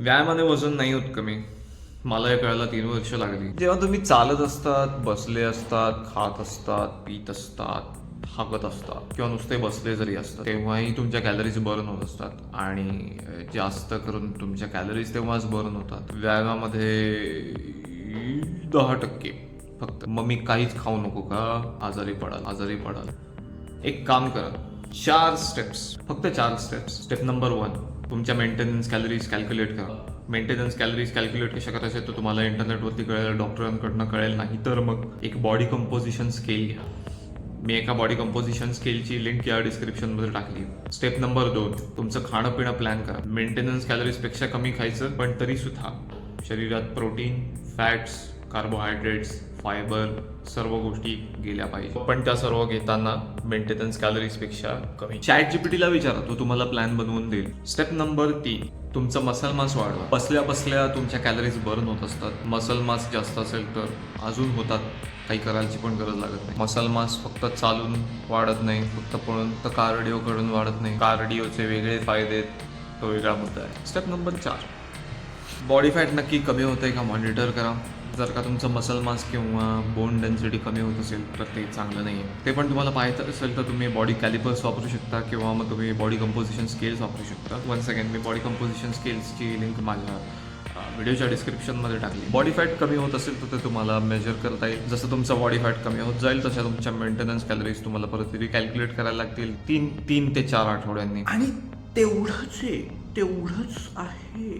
व्यायामाने वजन नाही होत कमी. मला हे कळायला 3 वर्ष लागली. जेव्हा तुम्ही चालत असतात, बसले असतात, खात असतात, पीत असतात, हाकत असतात किंवा नुसते बसले जरी असतात, तेव्हाही तुमच्या कॅलरीज बर्न होत असतात आणि जास्त करून तुमच्या कॅलरीज तेव्हाच बर्न होतात. व्यायामामध्ये 10% फक्त. मग मी काहीच खाऊ नको का? आजारी पडाल. एक काम करा, 4 स्टेप्स, फक्त 4 स्टेप्स. स्टेप नंबर 1, तुमच्या मेंटेनन्स कॅलरीज कॅल्क्युलेट करा. मेंटेनन्स कॅलरीज कॅल्क्युलेट कशा करायचं तर तुम्हाला इंटरनेटवरती कळेल, डॉक्टरांकडनं कळेल. नाही तर मग एक बॉडी कंपोजिशन स्केल घ्या. मी एका बॉडी कंपोजिशन स्केलची लिंक या डिस्क्रिप्शनमध्ये टाकली. स्टेप नंबर 2, तुमचं खाणं पिणं प्लॅन करा. मेंटेनन्स कॅलरीजपेक्षा कमी खायचं, पण तरी सुद्धा शरीरात प्रोटीन, फॅट्स, कार्बोहायड्रेट्स, फायबर सर्व गोष्टी गेल्या पाहिजे. पण त्या सर्व घेताना मेंटेनन्स कॅलरीजपेक्षा कमी. ChatGPT ला विचारा, तो तुम्हाला प्लॅन बनवून देईल. स्टेप नंबर 3, तुमचं मसल मास वाढवा. बसल्या बसल्या तुमच्या कॅलरीज बर्न होत असतात. मसल मास जास्त असेल तर अजून होतात, काही करायची पण गरज लागत नाही. मसल मास फक्त चालून वाढत नाही, फक्त पळून, तर कार्डिओ कडून वाढत नाही. कार्डिओचे वेगळे फायदे, तो वेगळा मुद्दा आहे. स्टेप नंबर 4, बॉडी फॅट नक्की कमी होते का मॉनिटर करा. जर का तुमचं मसल मास किंवा बोन डेन्सिटी कमी होत असेल तर ते चांगलं नाही आहे. ते पण तुम्हाला पाहायचं असेल तर तुम्ही बॉडी कॅलिपर्स वापरू शकता किंवा मग तुम्ही बॉडी कंपोजिशन स्केल्स वापरू शकता. वन्स अगेन, मी बॉडी कंपोजिशन स्केल्सची लिंक माझ्या व्हिडिओच्या डिस्क्रिप्शनमध्ये टाकली. बॉडी फॅट कमी होत असेल तर ते तुम्हाला मेजर करता येईल. जसं तुमचं बॉडी फॅट कमी होत जाईल तशा तुमच्या मेंटेनन्स कॅलरीज तुम्हाला परत रिकॅल्क्युलेट करायला लागतील 3 ते 4 आठवड्यांनी. आणि तेवढंच आहे.